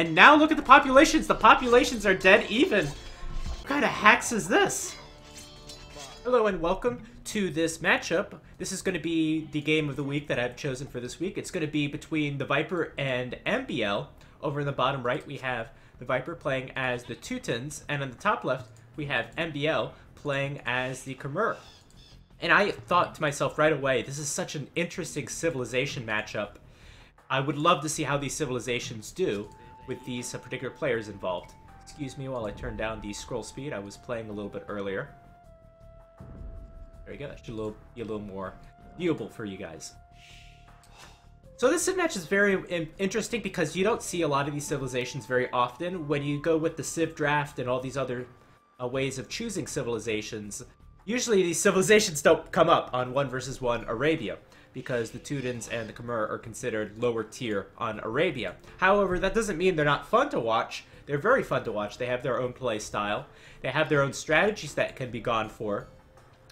And now look at the populations. The populations are dead even. What kind of hacks is this? Hello and welcome to this matchup. This is going to be the game of the week that I've chosen for this week. It's going to be between TheViper and MBL. Over in the bottom right, we have TheViper playing as the Teutons, and on the top left, we have MBL playing as the Khmer. And I thought to myself right away, this is such an interesting civilization matchup. I would love to see how these civilizations do with these particular players involved. Excuse me while I turn down the scroll speed. I was playing a little bit earlier. There you go. That should be a little more viewable for you guys. So this civ match is very interesting because you don't see a lot of these civilizations very often. When you go with the civ draft and all these other ways of choosing civilizations, usually these civilizations don't come up on 1 versus 1 Arabia, because the Teutons and the Khmer are considered lower tier on Arabia. However, that doesn't mean they're not fun to watch. They're very fun to watch. They have their own play style. They have their own strategies that can be gone for.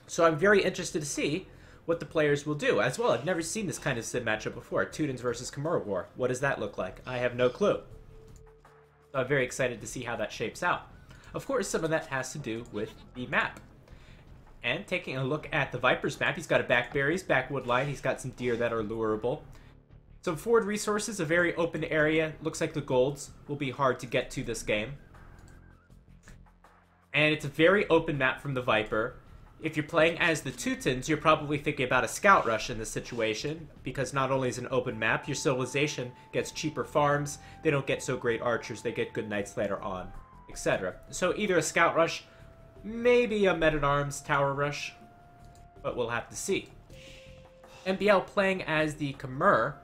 So I'm very interested to see what the players will do. As well, I've never seen this kind of civ matchup before. Teutons versus Khmer war. What does that look like? I have no clue. So I'm very excited to see how that shapes out. Of course, some of that has to do with the map. And taking a look at the Viper's map, he's got a back berries, back wood line, he's got some deer that are lurable. Some forward resources, a very open area. Looks like the golds will be hard to get to this game. And it's a very open map from the Viper. If you're playing as the Teutons, you're probably thinking about a scout rush in this situation, because not only is it an open map, your civilization gets cheaper farms, they don't get so great archers, they get good knights later on, etc. So either a scout rush, maybe a men-at-arms tower rush, but we'll have to see. MBL playing as the Khmer.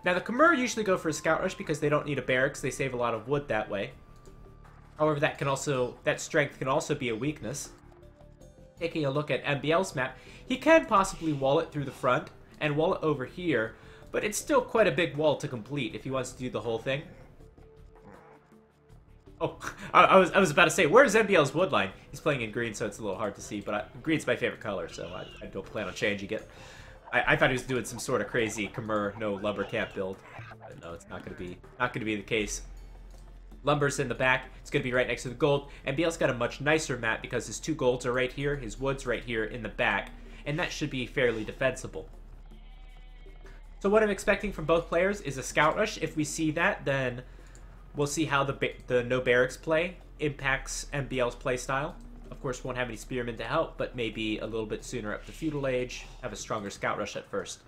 Now the Khmer usually go for a scout rush because they don't need a barracks, they save a lot of wood that way. However, that strength can also be a weakness. Taking a look at MBL's map, he can possibly wall it through the front and wall it over here, but it's still quite a big wall to complete if he wants to do the whole thing. Oh, I was about to say, where's MBL's wood line? He's playing in green, so it's a little hard to see, but green's my favorite color, so I don't plan on changing it. I thought he was doing some sort of crazy Khmer no lumber camp build, but no, it's not gonna be the case. Lumber's in the back. It's going to be right next to the gold. MBL's got a much nicer map because his 2 golds are right here, his wood's right here in the back, and that should be fairly defensible. So what I'm expecting from both players is a scout rush. If we see that, then we'll see how the no barracks play impacts MBL's play style. Of course, won't have any spearmen to help, but maybe a little bit sooner up to Feudal Age, have a stronger scout rush at first.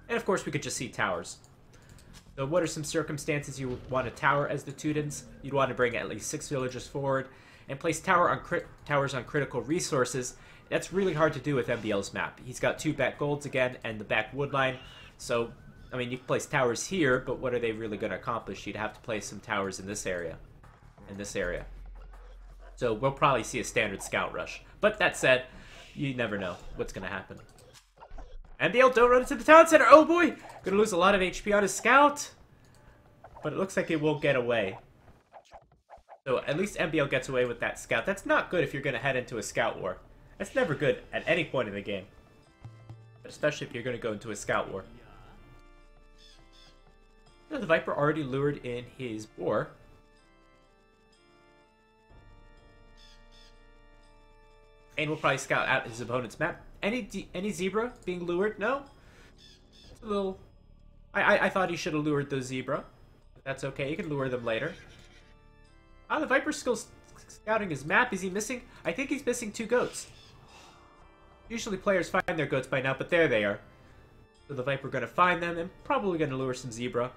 And of course, we could just see towers. So what are some circumstances you would want to tower as the Teutons? You'd want to bring at least 6 villagers forward and place towers on critical resources. That's really hard to do with MBL's map. He's got 2 back golds again and the back wood line. So, I mean, you can place towers here, but what are they really going to accomplish? You'd have to place some towers in this area. So we'll probably see a standard scout rush. But that said, you never know what's going to happen. MBL, don't run into the town center. Oh boy! Gonna lose a lot of HP on his scout. But it looks like it won't get away. So at least MBL gets away with that scout. That's not good if you're gonna head into a scout war. That's never good at any point in the game. But especially if you're gonna go into a scout war. You know, the Viper already lured in his boar. And we'll probably scout out his opponent's map. Any zebra being lured? No? It's a little... I thought he should have lured the zebra. But that's okay, you can lure them later. Ah, the Viper's still scouting his map. Is he missing? I think he's missing 2 goats. Usually players find their goats by now, but there they are. So the Viper gonna find them and probably gonna lure some zebra.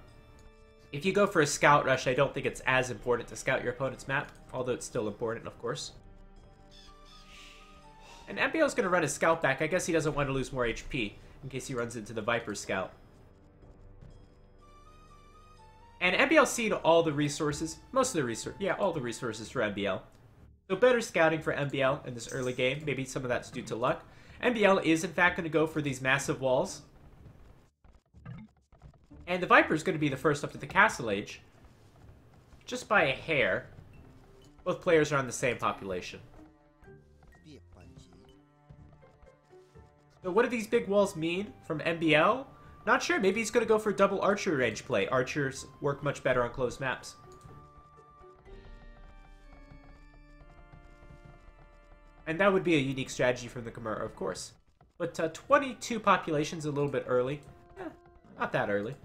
If you go for a scout rush, I don't think it's as important to scout your opponent's map, although it's still important, of course. And MBL's going to run his scout back. I guess he doesn't want to lose more HP in case he runs into the Viper scout. And MBL's seen all the resources. Most of the resources. Yeah, all the resources for MBL. So better scouting for MBL in this early game. Maybe some of that's due to luck. MBL is in fact going to go for these massive walls. And the Viper is going to be the first up to the Castle Age. Just by a hair. Both players are on the same population. So what do these big walls mean from MBL? Not sure. Maybe he's going to go for double archer range play. Archers work much better on closed maps. And that would be a unique strategy from the Khmer, of course. But 22 population's a little bit early. Not that early.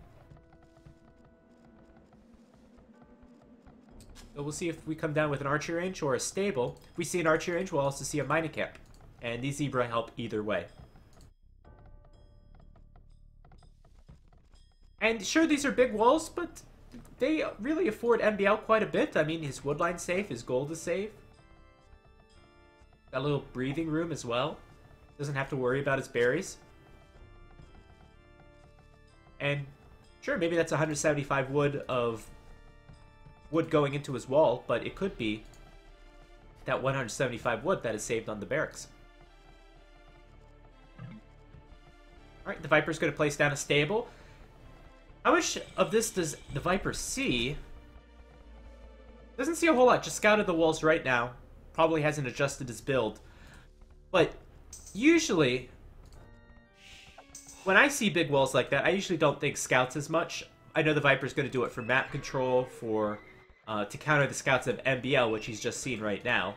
So we'll see if we come down with an archer range or a stable. If we see an archer range, we'll also see a mining camp. And these zebra help either way. And sure, these are big walls, but they really afford MBL quite a bit. I mean, his woodline's safe, his gold is safe. Got a little breathing room as well. Doesn't have to worry about his berries. And sure, maybe that's 175 wood of wood going into his wall, but it could be that 175 wood that is saved on the barracks. Alright, the Viper's going to place down a stable. How much of this does the Viper see? Doesn't see a whole lot. Just scouted the walls right now. Probably hasn't adjusted his build. But usually, when I see big walls like that, I usually don't think scouts as much. I know the Viper's going to do it for map control, for to counter the scouts of MBL, which he's just seen right now.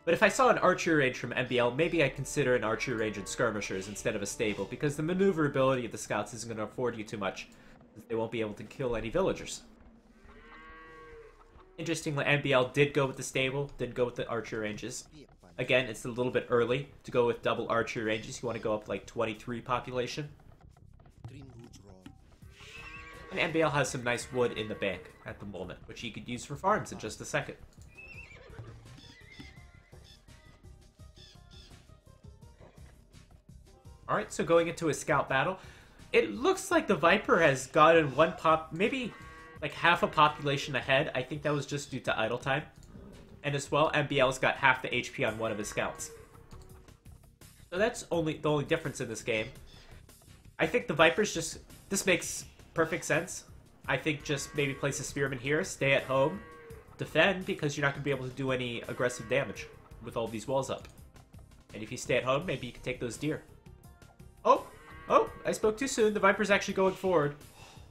But if I saw an archer range from MBL, maybe I'd consider an archer range in skirmishers instead of a stable, because the maneuverability of the scouts isn't going to afford you too much, since they won't be able to kill any villagers. Interestingly, MBL did go with the stable, didn't go with the archer ranges. Again, it's a little bit early to go with double archer ranges. You want to go up like 23 population. And MBL has some nice wood in the bank at the moment, which he could use for farms in just a second. Alright, so going into a scout battle, it looks like the Viper has gotten one maybe like half a population ahead. I think that was just due to idle time. And as well, MBL's got half the HP on one of his scouts. So that's the only difference in this game. I think the Viper's just... This makes perfect sense. I think just maybe place a Spearman here, stay at home, defend, because you're not going to be able to do any aggressive damage with all these walls up. And if you stay at home, maybe you can take those deer. Oh! Oh! I spoke too soon. The Viper's actually going forward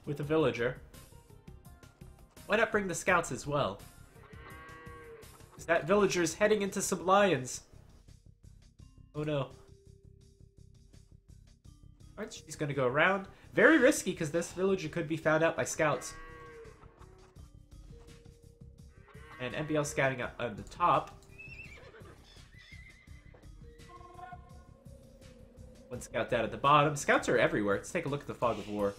with the villager. Why not bring the scouts as well? Because that villager's heading into some lions. Oh no. Alright, she's gonna go around. Very risky, because this villager could be found out by scouts. And MBL scouting up on the top. One scout down at the bottom. Scouts are everywhere. Let's take a look at the fog of war.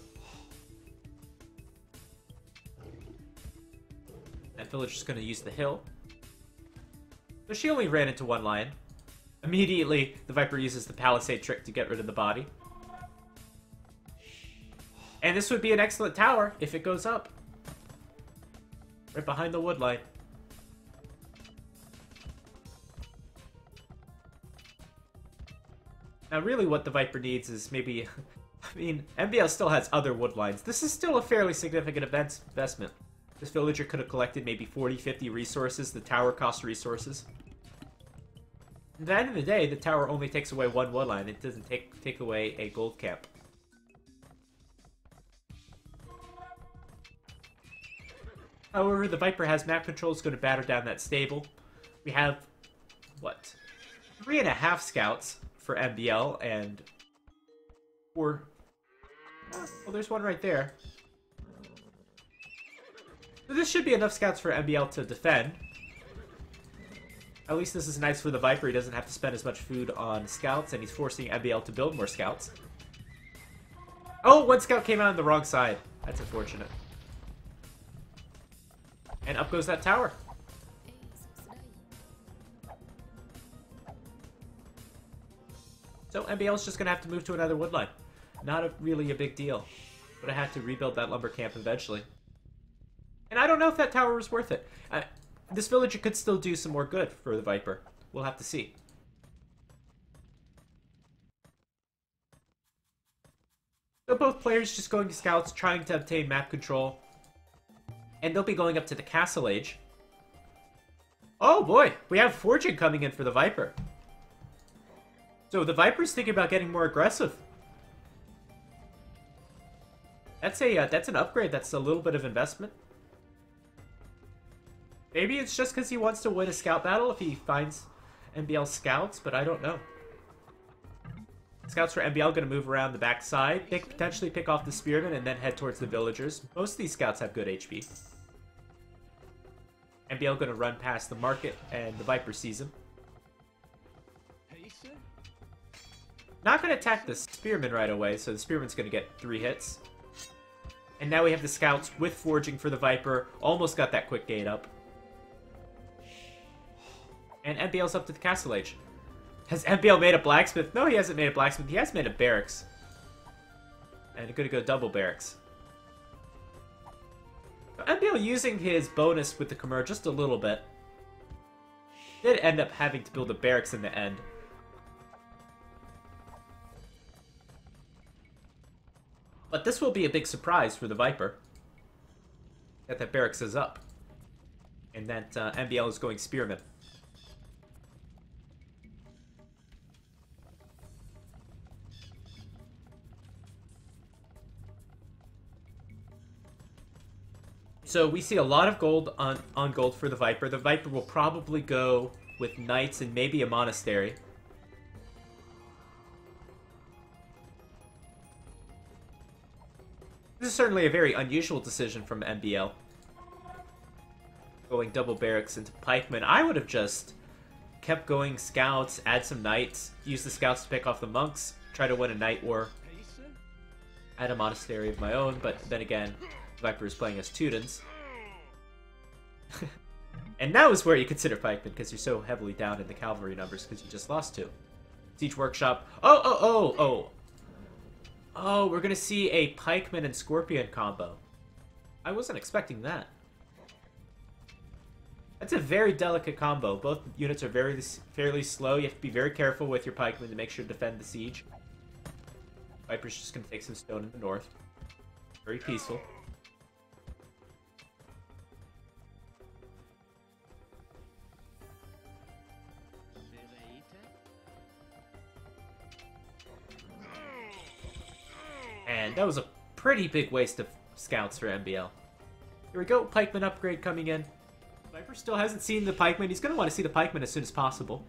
That villager's going to use the hill. So she only ran into one lion. Immediately, the Viper uses the palisade trick to get rid of the body. And this would be an excellent tower if it goes up. Right behind the wood line. Now, really what the Viper needs is maybe... I mean, MBL still has other wood lines. This is still a fairly significant investment. This villager could have collected maybe 40, 50 resources. The tower costs resources. At the end of the day, the tower only takes away one wood line. It doesn't take away a gold camp. However, the Viper has map control. It's going to batter down that stable. We have, what, 3.5 scouts for MBL and 4... Oh, well, there's one right there. So this should be enough scouts for MBL to defend. At least this is nice for the Viper. He doesn't have to spend as much food on scouts, and he's forcing MBL to build more scouts. Oh, one scout came out on the wrong side. That's unfortunate. And up goes that tower. So MBL's just going to have to move to another woodline. Not really a big deal. But I had to rebuild that lumber camp eventually. And I don't know if that tower was worth it. This villager could still do some more good for the Viper. We'll have to see. So both players just going to scouts, trying to obtain map control. And they'll be going up to the Castle Age. Oh boy, we have fortune coming in for the Viper. So the Viper's thinking about getting more aggressive. That's an upgrade. That's a little bit of investment. Maybe it's just because he wants to win a scout battle if he finds MBL scouts, but I don't know. Scouts for MBL going to move around the backside. They could potentially pick off the spearmen and then head towards the villagers. Most of these scouts have good HP. MBL going to run past the market, and the Viper sees him. Not going to attack the spearman right away, so the spearman's going to get 3 hits. And now we have the scouts with forging for the Viper. Almost got that quick gate up. And MBL's up to the Castle Age. Has MBL made a blacksmith? No, he hasn't made a blacksmith. He has made a barracks. And it's going to go double barracks. So MBL using his bonus with the Khmer just a little bit. Did end up having to build a barracks in the end. But this will be a big surprise for the Viper. That barracks is up. And that MBL is going spearman. So we see a lot of gold on gold for the Viper. The Viper will probably go with knights and maybe a monastery. This is certainly a very unusual decision from MBL. Going double barracks into pikemen. I would have just kept going scouts, add some knights, use the scouts to pick off the monks, try to win a knight war. Add a monastery of my own, but then again, Viper is playing as Teutons. And now is where you consider pikemen, because you're so heavily down in the cavalry numbers, because you just lost 2. Siege Workshop. Oh, we're going to see a pikeman and scorpion combo. I wasn't expecting that. That's a very delicate combo. Both units are fairly slow. You have to be very careful with your pikemen to make sure to defend the siege. Viper's just going to take some stone in the north. Very peaceful. And that was a pretty big waste of scouts for MBL. Here we go, pikeman upgrade coming in. Viper still hasn't seen the pikeman. He's going to want to see the pikeman as soon as possible,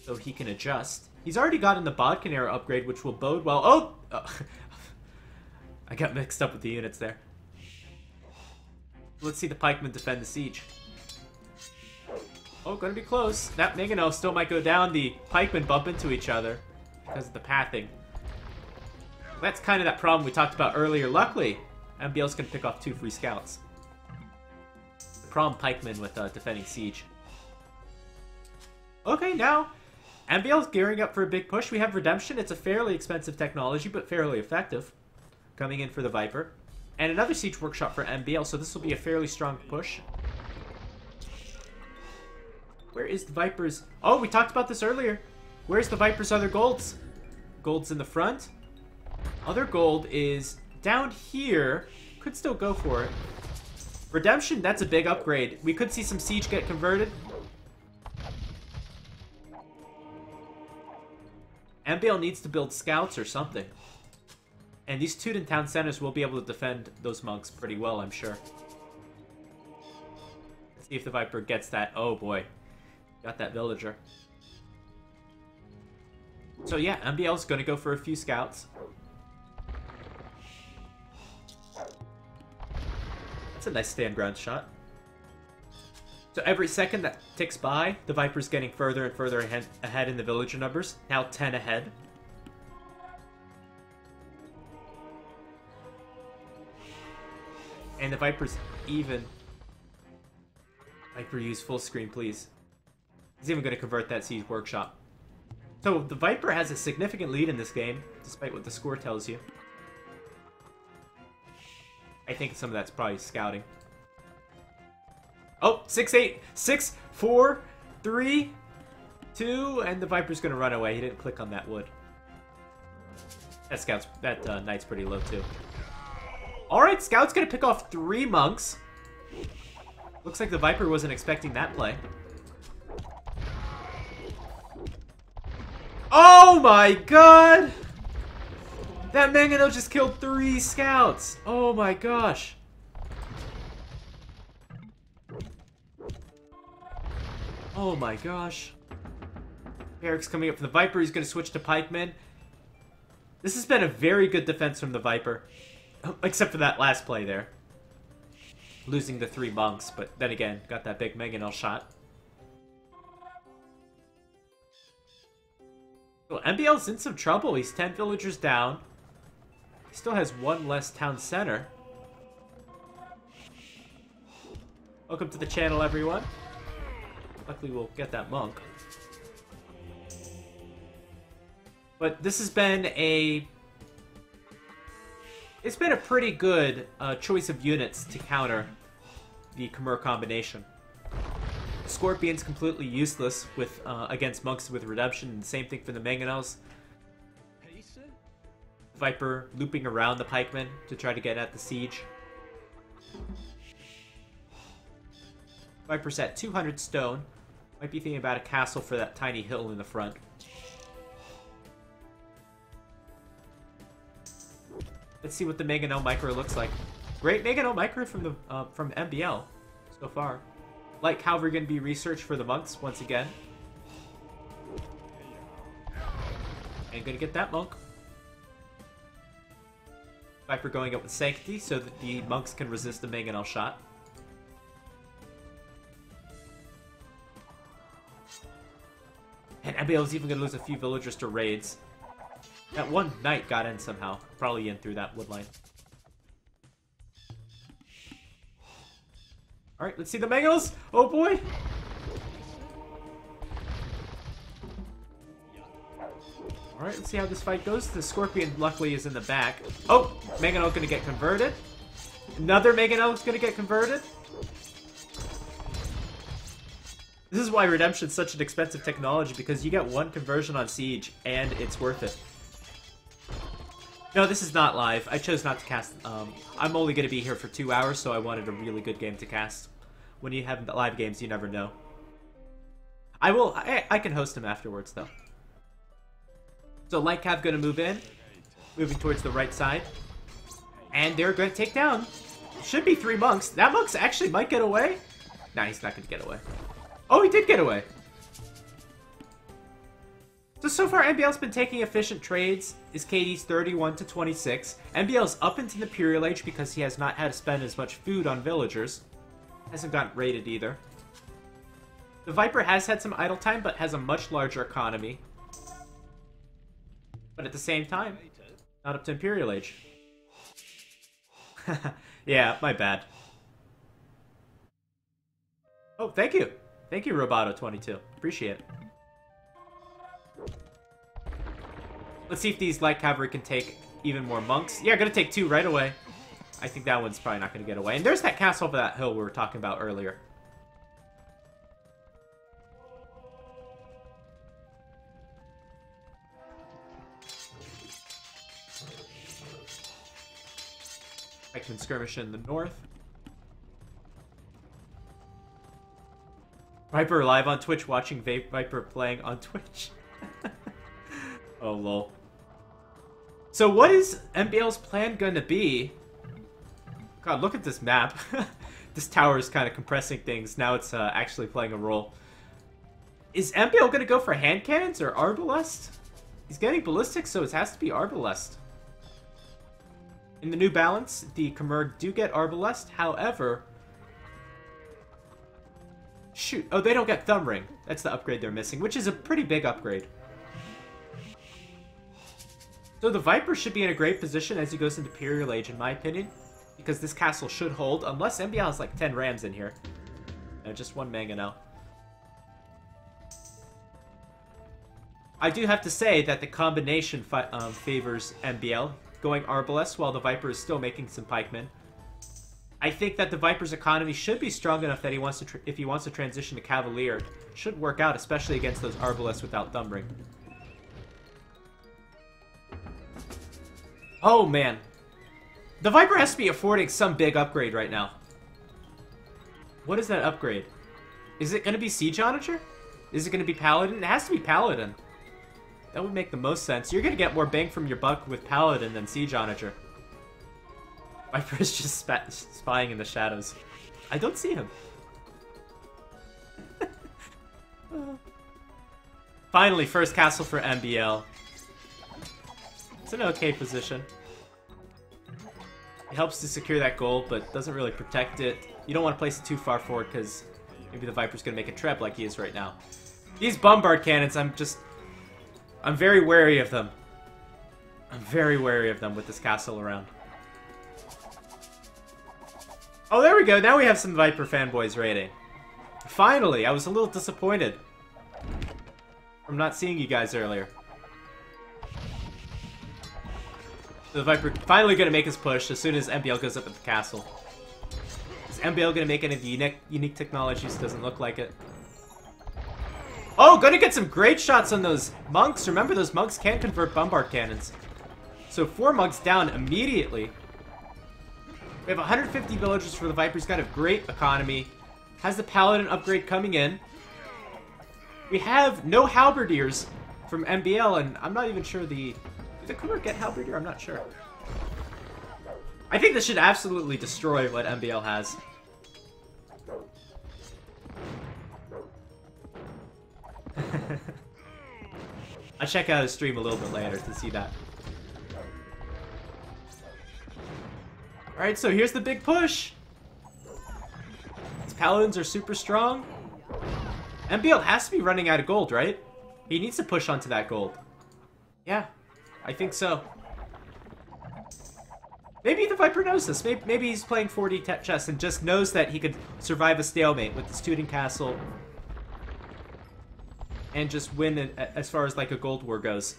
so he can adjust. He's already gotten the Bodkin era upgrade, which will bode well. Oh! I got mixed up with the units there. Let's see the pikeman defend the siege. Oh, gonna be close. That Mingano still might go down. The pikemen bump into each other because of the pathing. That's kind of that problem we talked about earlier. Luckily, MBL's gonna pick off 2 free scouts. The problem pikemen with defending siege. Okay, now MBL's gearing up for a big push. We have Redemption. It's a fairly expensive technology, but fairly effective. Coming in for the Viper. And another Siege Workshop for MBL, so this will be a fairly strong push. Where is the Viper's... Oh, we talked about this earlier. Where's the Viper's other golds? Gold's in the front. Other gold is down here. Could still go for it. Redemption, that's a big upgrade. We could see some siege get converted. MBL needs to build scouts or something. And these Teuton town centers will be able to defend those monks pretty well, I'm sure. Let's see if the Viper gets that. Oh boy. Got that villager. So yeah, MBL's going to go for a few scouts. That's a nice stand ground shot. So every second that ticks by, the Viper's getting further and further ahead in the villager numbers. Now 10 ahead. And the Viper's even. Viper, use full screen, please. He's even going to convert that Siege Workshop. So the Viper has a significant lead in this game, despite what the score tells you. I think some of that's probably scouting. Oh, 6-8, 6, 4, 3, 2, and the Viper's going to run away. He didn't click on that wood. That knight's pretty low too. Alright, Scout's going to pick off 3 monks. Looks like the Viper wasn't expecting that play. Oh my god! That Mangano just killed 3 scouts! Oh my gosh! Oh my gosh. Eric's coming up for the Viper. He's going to switch to pikemen. This has been a very good defense from the Viper. Except for that last play there. Losing the 3 monks, but then again, got that big Mangonel shot. Well, MBL's in some trouble. He's 10 villagers down. He still has 1 less town center. Welcome to the channel, everyone. Luckily, we'll get that monk. But this has been a... It's been a pretty good choice of units to counter the Khmer combination. Scorpion's completely useless with against monks with redemption, and same thing for the Mangonels. Viper looping around the pikemen to try to get at the siege. Viper's at 200 stone. Might be thinking about a castle for that tiny hill in the front. Let's see what the Mangonel micro looks like. Great Mangonel micro from the from MBL so far. Light cavalry going to be researched for the monks once again. And going to get that monk. Viper going up with Sanctity so that the monks can resist the Mangonel shot. And MBL is even going to lose a few villagers to raids. That one knight got in somehow. Probably in through that wood line. Alright, let's see the Mangonels. Oh boy! Alright, let's see how this fight goes. The Scorpion, luckily, is in the back. Oh! Mangonel gonna get converted. Another Mangonel is gonna get converted. This is why Redemption's such an expensive technology, because you get 1 conversion on Siege, and it's worth it. No, this is not live. I chose not to cast. I'm only going to be here for 2 hours, so I wanted a really good game to cast. When you have live games, you never know. I can host them afterwards, though. So Light Cav going to move in. Moving towards the right side. And they're going to take down. Should be 3 monks. That monk's actually might get away. Nah, he's not going to get away. Oh, he did get away. So far, MBL's been taking efficient trades. His KD's 31 to 26. MBL's up into the Imperial Age because he has not had to spend as much food on villagers. Hasn't gotten raided either. The Viper has had some idle time, but has a much larger economy. But at the same time, not up to Imperial Age. Yeah, my bad. Oh, thank you. Thank you, Roboto22. Appreciate it. Let's see if these light cavalry can take even more monks. Yeah, gonna take 2 right away. I think that one's probably not gonna get away. And there's that castle over that hill we were talking about earlier. I can skirmish in the north. Viper live on Twitch watching Viper playing on Twitch. Oh, lol. So what is MBL's plan gonna be? God, look at this map. This tower is kind of compressing things. Now it's actually playing a role. Is MBL gonna go for hand cannons or arbalest? He's getting ballistic, so it has to be arbalest. In the new balance, the Khmer do get arbalest. However... Shoot. Oh, they don't get thumb ring. That's the upgrade they're missing, which is a pretty big upgrade. So the Viper should be in a great position as he goes into Imperial Age, in my opinion. Because this castle should hold, unless MBL has like 10 rams in here. No, just 1 Mangonel. I do have to say that the combination favors MBL, going arbalest while the Viper is still making some pikemen. I think that the Viper's economy should be strong enough that he wants to, if he wants to transition to Cavalier, should work out, especially against those arbalests without thumb ring. Oh, man. The Viper has to be affording some big upgrade right now. What is that upgrade? Is it going to be Siege Onager? Is it going to be Paladin? It has to be Paladin. That would make the most sense. You're gonna get more bang from your buck with Paladin than Siege Onager. Viper is just spying in the shadows. I don't see him. Finally, first castle for MBL. It's an okay position. It helps to secure that gold, but doesn't really protect it. You don't want to place it too far forward because maybe the Viper's going to make a trap like he is right now. These bombard cannons, I'm very wary of them. I'm very wary of them with this castle around. Oh, there we go. Now we have some Viper fanboys raiding. Finally, I was a little disappointed from not seeing you guys earlier. The Viper finally going to make his push as soon as MBL goes up at the castle. Is MBL going to make any of the unique technologies? Doesn't look like it. Oh, going to get some great shots on those monks. Remember, those monks can't convert bombard cannons. So 4 monks down immediately. We have 150 villagers for the Viper. He's got a great economy. Has the Paladin upgrade coming in. We have no Halberdiers from MBL, and I'm not even sure Did the Khmer get Halberdier? I'm not sure. I think this should absolutely destroy what MBL has. I'll check out his stream a little bit later to see that. Alright, so here's the big push. These Paladins are super strong. MBL has to be running out of gold, right? He needs to push onto that gold. Yeah, I think so. Maybe the Viper knows this. Maybe he's playing 4D chess and just knows that he could survive a stalemate with the Teuton castle and just win as far as like a gold war goes.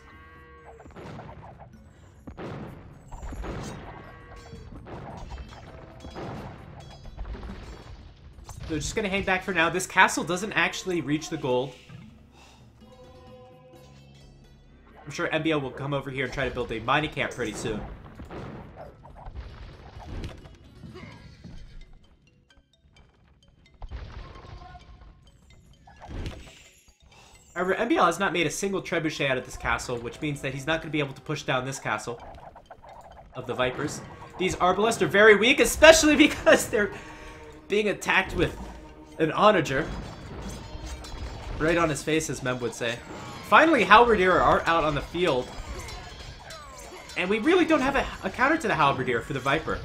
So just gonna hang back for now. This castle doesn't actually reach the gold. I'm sure MBL will come over here and try to build a mining camp pretty soon. However, MBL has not made a single trebuchet out of this castle, which means that he's not going to be able to push down this castle of the Vipers. These Arbalists are very weak, especially because they're being attacked with an onager. Right on his face, as Mem would say. Finally, Halberdier are out on the field. And we really don't have a counter to the Halberdier for the Viper.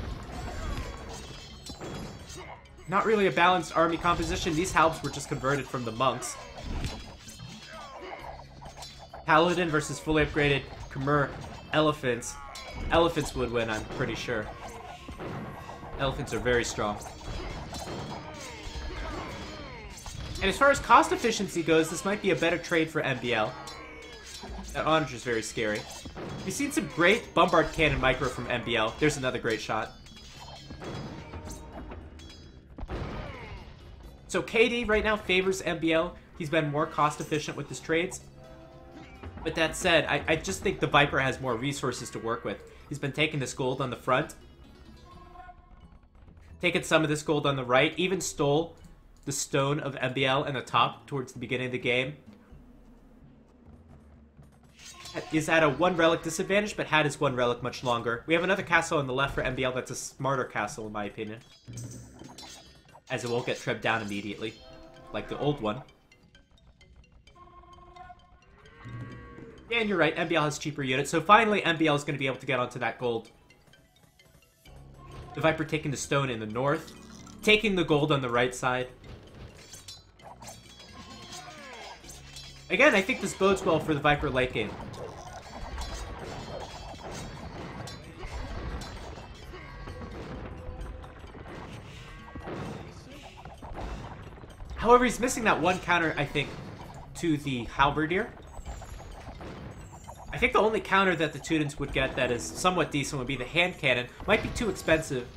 Not really a balanced army composition. These Halbs were just converted from the monks. Paladin versus fully upgraded Khmer elephants. Elephants would win, I'm pretty sure. Elephants are very strong. And as far as cost efficiency goes, this might be a better trade for MBL. That onager is very scary. We've seen some great bombard cannon micro from MBL. There's another great shot. So KD right now favors MBL. He's been more cost efficient with his trades. But that said, I just think the Viper has more resources to work with. He's been taking this gold on the front. Taking some of this gold on the right. Even stole the stone of MBL in the top towards the beginning of the game. Is at a 1 relic disadvantage, but had his 1 relic much longer. We have another castle on the left for MBL that's a smarter castle, in my opinion. As it won't get trebbed down immediately, like the old one. Yeah, and you're right, MBL has cheaper units, so finally MBL is going to be able to get onto that gold. The Viper taking the stone in the north, taking the gold on the right side. Again, I think this bodes well for the Viper late game. However, he's missing that one counter, I think, to the Halberdier. I think the only counter that the Teutons would get that is somewhat decent would be the hand cannon. Might be too expensive,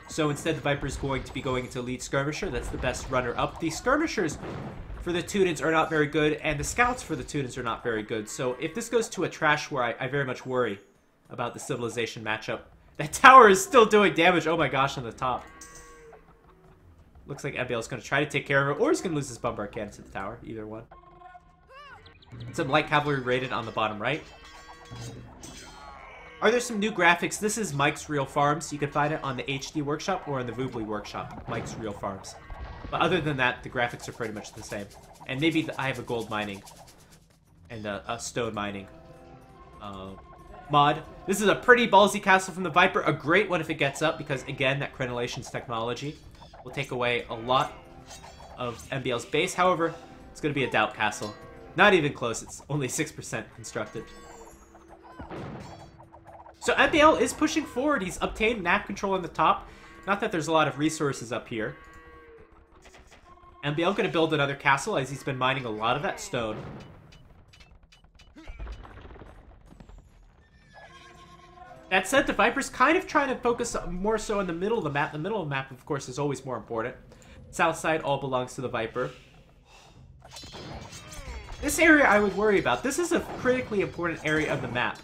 so instead the Viper is going to be going into lead skirmisher. That's the best runner-up. The skirmishers for the Teutons are not very good, and the scouts for the Teutons are not very good. So if this goes to a trash war, I very much worry about the civilization matchup. That tower is still doing damage, oh my gosh, on the top. Looks like MBL is going to try to take care of it, or he's going to lose his bombard cannon to the tower. Either one. Some light cavalry rated on the bottom right. Are there some new graphics? This is Mike's Real Farms. You can find it on the HD Workshop or on the Voobly Workshop. Mike's Real Farms. But other than that, the graphics are pretty much the same. And maybe I have a gold mining and a stone mining mod. This is a pretty ballsy castle from the Viper. A great one if it gets up, because again, that crenellations technology will take away a lot of MBL's base. However, it's going to be a doubt castle. Not even close. It's only 6% constructed. So MBL is pushing forward. He's obtained map control on the top. Not that there's a lot of resources up here. MBL going to build another castle as he's been mining a lot of that stone. That said, the Viper's kind of trying to focus more so on the middle of the map. The middle of the map, of course, is always more important. South side all belongs to the Viper. This area I would worry about. This is a critically important area of the map.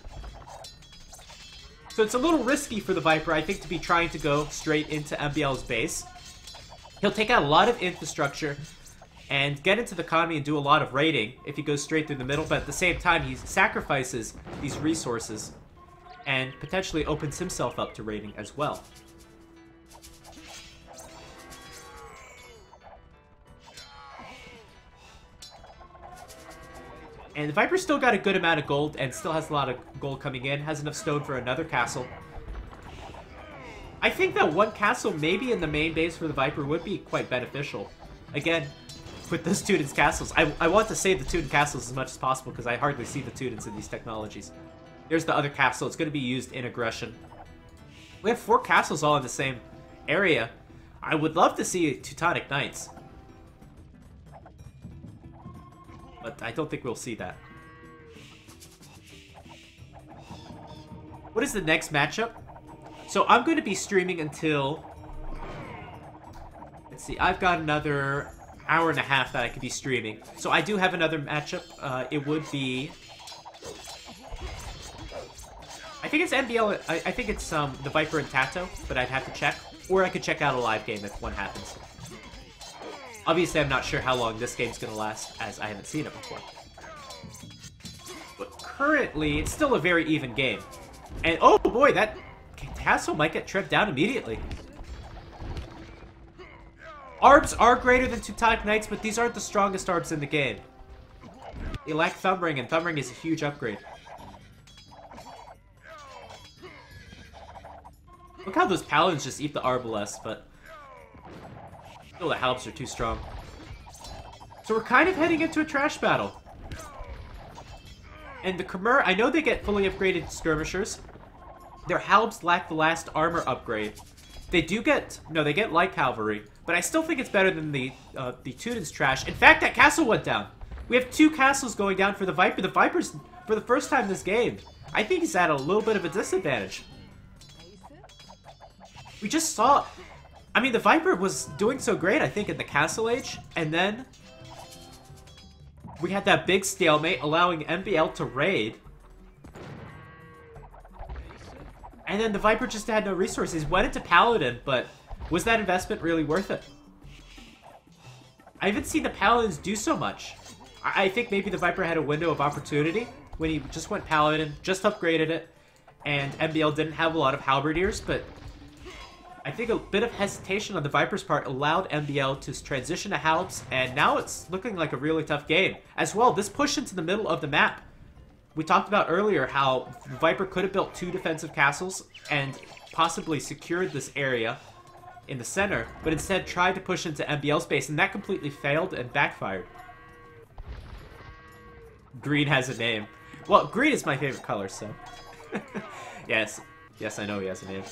So it's a little risky for the Viper, I think, to be trying to go straight into MBL's base. He'll take out a lot of infrastructure and get into the economy and do a lot of raiding if he goes straight through the middle, but at the same time, he sacrifices these resources and potentially opens himself up to raiding as well. And the Viper's still got a good amount of gold and still has a lot of gold coming in. Has enough stone for another castle. I think that one castle maybe in the main base for the Viper would be quite beneficial. Again, with those Teutons castles. I want to save the Teuton castles as much as possible because I hardly see the Teutons in these technologies. There's the other castle. It's going to be used in aggression. We have 4 castles all in the same area. I would love to see Teutonic Knights. But I don't think we'll see that. What is the next matchup? So I'm going to be streaming until... Let's see, I've got another hour and a half that I could be streaming. So I do have another matchup. It would be... I think it's MBL. I think it's the Viper and Tato, but I'd have to check. Or I could check out a live game if one happens. Obviously, I'm not sure how long this game's going to last, as I haven't seen it before. But currently, it's still a very even game. And, oh boy, that castle might get tripped down immediately. Arbs are greater than Teutonic Knights, but these aren't the strongest Arbs in the game. They lack Thumbring, and Thumbring is a huge upgrade. Look how those Paladins just eat the Arbalest, but... still, the Halbs are too strong. So we're kind of heading into a trash battle. And the Khmer, I know they get fully upgraded skirmishers. Their Halbs lack the last armor upgrade. They do get... no, they get light cavalry. But I still think it's better than the Teutons trash. In fact, that castle went down. We have 2 castles going down for the Viper. The Viper's, for the first time this game, I think he's at a little bit of a disadvantage. We just saw... I mean, the Viper was doing so great, I think, in the Castle Age. And then... we had that big stalemate allowing MBL to raid. And then the Viper just had no resources. Went into Paladin, but was that investment really worth it? I haven't seen the Paladins do so much. I think maybe the Viper had a window of opportunity when he just went Paladin, just upgraded it, and MBL didn't have a lot of Halberdiers, but I think a bit of hesitation on the Viper's part allowed MBL to transition to Halbs, and now it's looking like a really tough game. As well, this push into the middle of the map. We talked about earlier how the Viper could have built 2 defensive castles and possibly secured this area in the center, but instead tried to push into MBL's base, and that completely failed and backfired. Green has a name. Well, green is my favorite color, so... Yes, I know he has a name.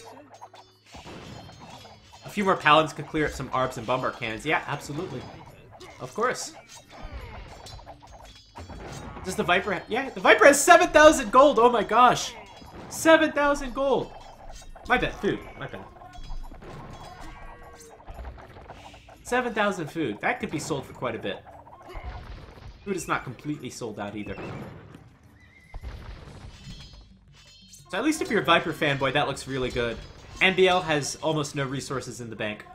A few more Paladins could clear up some Arbs and Bombard cannons. Yeah, absolutely. Of course. Does the Viper have... yeah, the Viper has 7,000 gold! Oh my gosh! 7,000 gold! My bad, food. My bad. 7,000 food. That could be sold for quite a bit. Food is not completely sold out either. So at least if you're a Viper fanboy, that looks really good. MBL has almost no resources in the bank.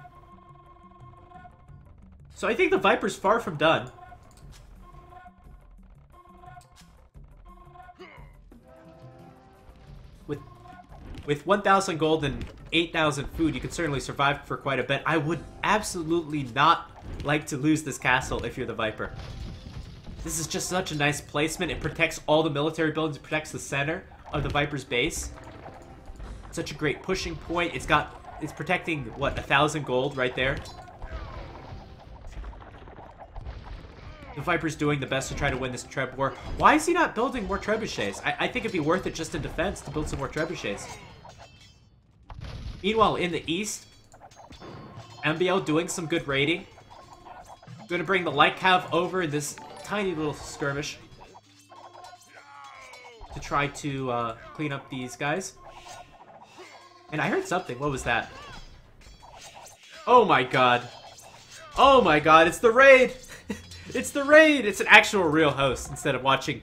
So I think the Viper's far from done. With 1,000 gold and 8,000 food, you can certainly survive for quite a bit. I would absolutely not like to lose this castle if you're the Viper. This is just such a nice placement. It protects all the military buildings. It protects the center of the Viper's base. Such a great pushing point. It's protecting, what, 1,000 gold right there. The Viper's doing the best to try to win this Treb war. Why is he not building more trebuchets? I think it'd be worth it just in defense to build some more trebuchets. Meanwhile, in the east, MBL doing some good raiding. Going to bring the Light Cav over in this tiny little skirmish to try to clean up these guys. And I heard something. What was that? Oh my god. Oh my god, it's the raid! It's the raid! It's an actual real host instead of watching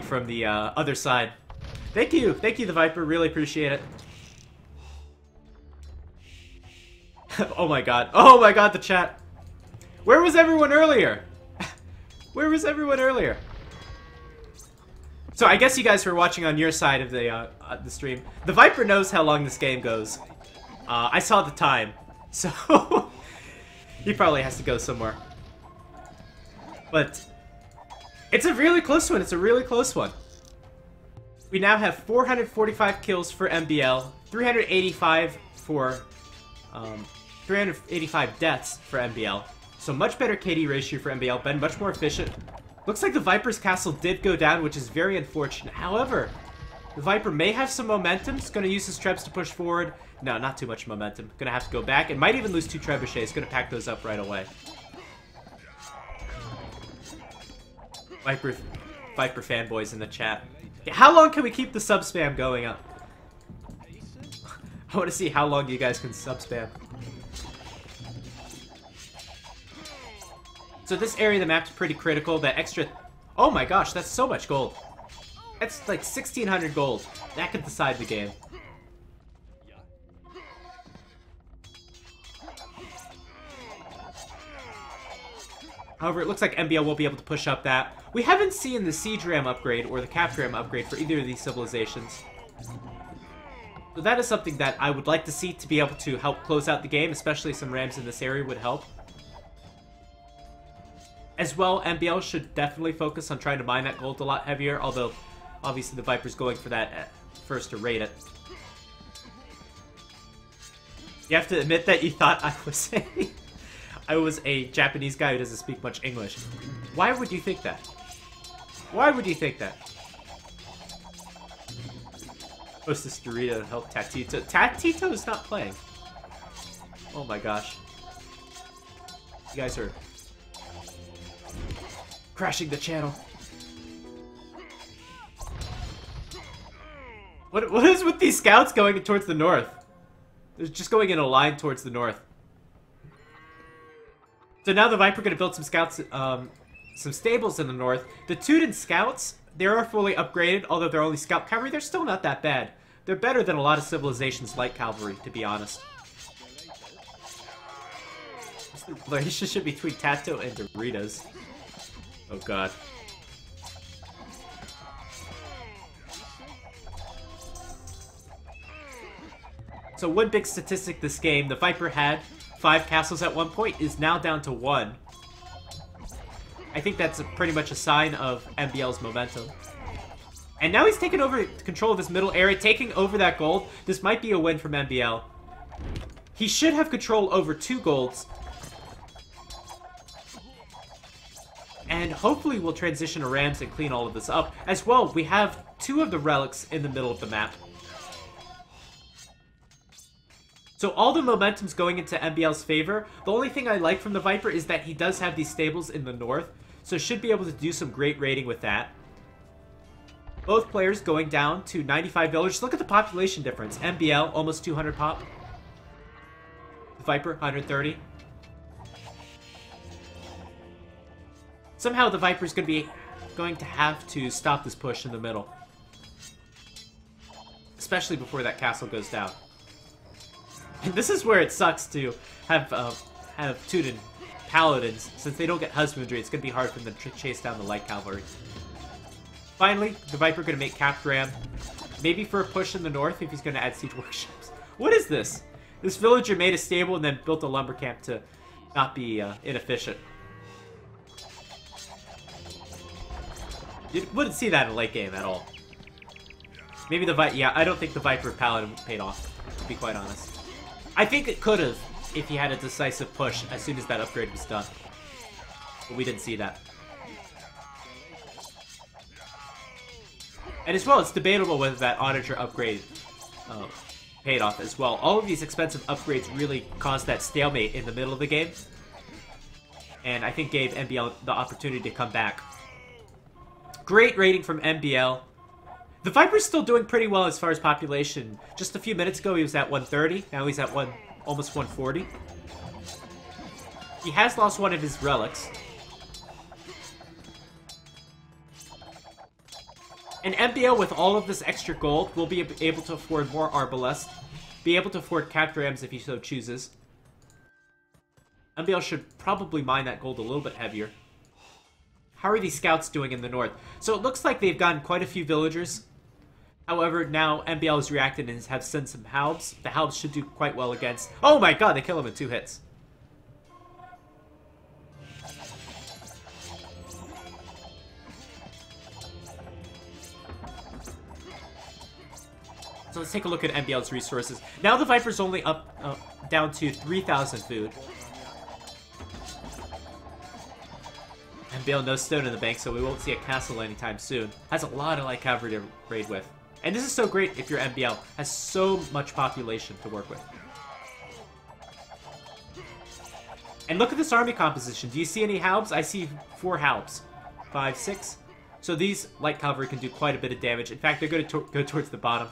from the other side. Thank you, the Viper. Really appreciate it. Oh my god, the chat. Where was everyone earlier? Where was everyone earlier? So I guess you guys were watching on your side of the stream. The Viper knows how long this game goes. I saw the time, so he probably has to go somewhere. But it's a really close one. It's a really close one. We now have 445 kills for MBL, 385 for 385 deaths for MBL. So much better KD ratio for MBL, been much more efficient. Looks like the Viper's castle did go down, which is very unfortunate. However, the Viper may have some momentum. It's going to use his trebs to push forward. No, not too much momentum. Going to have to go back. And might even lose 2 trebuchets. Going to pack those up right away. Viper fanboys in the chat. Yeah, how long can we keep the sub spam going up? I want to see how long you guys can sub spam. So this area of the map's pretty critical. That extra... Oh my gosh, that's so much gold. That's like 1,600 gold. That could decide the game. However, it looks like MBL will be able to push up that. We haven't seen the siege ram upgrade or the capture ram upgrade for either of these civilizations. So that is something that I would like to see to be able to help close out the game, especially some rams in this area would help. As well, MBL should definitely focus on trying to mine that gold a lot heavier, although obviously the Viper's going for that at first to raid it. You have to admit that you thought I was a Japanese guy who doesn't speak much English. Why would you think that? Why would you think that? Hostess Dorito to help Tatito. Tatito is not playing. Oh my gosh. You guys are crashing the channel. What is with these scouts going towards the north? They're just going in a line towards the north. So now the Viper going to build some scouts, some stables in the north. The Teuton scouts, they are fully upgraded, although they're only scout cavalry. They're still not that bad. They're better than a lot of civilizations light cavalry, to be honest. What's the relationship between Tato and Doritos? Oh god. So one big statistic this game, the Viper had 5 castles at one point, is now down to 1. I think that's pretty much a sign of MBL's momentum. And now he's taken over control of this middle area, taking over that gold. This might be a win from MBL. He should have control over 2 golds. And hopefully we'll transition to Rams and clean all of this up. As well, we have 2 of the relics in the middle of the map. So all the momentum's going into MBL's favor. The only thing I like from the Viper is that he does have these stables in the north, so should be able to do some great raiding with that. Both players going down to 95 villagers. Look at the population difference. MBL, almost 200 pop. The Viper, 130. Somehow the Viper's going to have to stop this push in the middle. Especially before that castle goes down. And this is where it sucks to have Teuton paladins. Since they don't get husbandry, it's going to be hard for them to chase down the light cavalry. Finally, the Viper going to make Cap Ram. Maybe for a push in the north if he's going to add siege workshops. What is this? This villager made a stable and then built a lumber camp to not be inefficient. You wouldn't see that in a late game at all. Maybe the yeah, I don't think the Viper Paladin paid off, to be quite honest. I think it could have if he had a decisive push as soon as that upgrade was done. But we didn't see that. And as well, it's debatable whether that Onager upgrade paid off as well. All of these expensive upgrades really caused that stalemate in the middle of the game. And I think gave MBL the opportunity to come back. Great rating from MBL. The Viper's still doing pretty well as far as population. Just a few minutes ago, he was at 130. Now he's at almost 140. He has lost one of his relics. And MBL, with all of this extra gold, will be able to afford more Arbalest. Be able to afford Capturams if he so chooses. MBL should probably mine that gold a little bit heavier. How are these scouts doing in the north? So it looks like they've gotten quite a few villagers. However, now MBL has reacted and have sent some Halbs. The Halbs should do quite well against... Oh my god, they kill him in 2 hits. So let's take a look at MBL's resources. Now the Viper's only up down to 3,000 food. MBL no stone in the bank, so we won't see a castle anytime soon. Has a lot of light cavalry to raid with. And this is so great if your MBL has so much population to work with. And look at this army composition. Do you see any Halbs? I see 4 Halbs. 5, 6. So these light cavalry can do quite a bit of damage. In fact, they're going to go towards the bottom.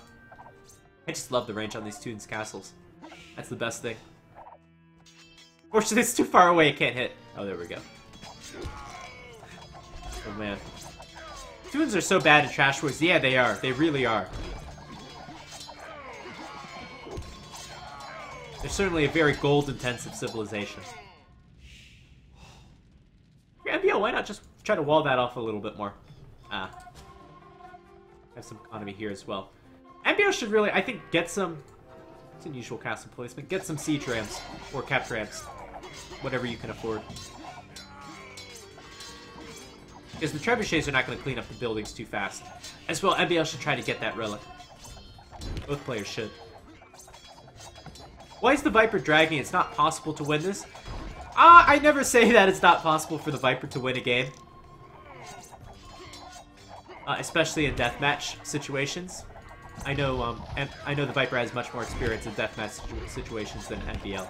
I just love the range on these Teutons castles. That's the best thing. Fortunately, it's too far away, it can't hit. Oh, there we go. Oh, man. Teutons are so bad at Trash Wars. Yeah, they are. They really are. They're certainly a very gold-intensive civilization. MBL, why not just try to wall that off a little bit more? Have some economy here as well. MBL should really, I think, get some... It's unusual castle placement. Get some siege rams. Or cap rams. Whatever you can afford. Because the trebuchets are not going to clean up the buildings too fast. As well, MBL should try to get that relic. Both players should. Why is the Viper dragging? It's not possible to win this. I never say that it's not possible for the Viper to win a game. Especially in deathmatch situations. I know the Viper has much more experience in deathmatch situations than MBL.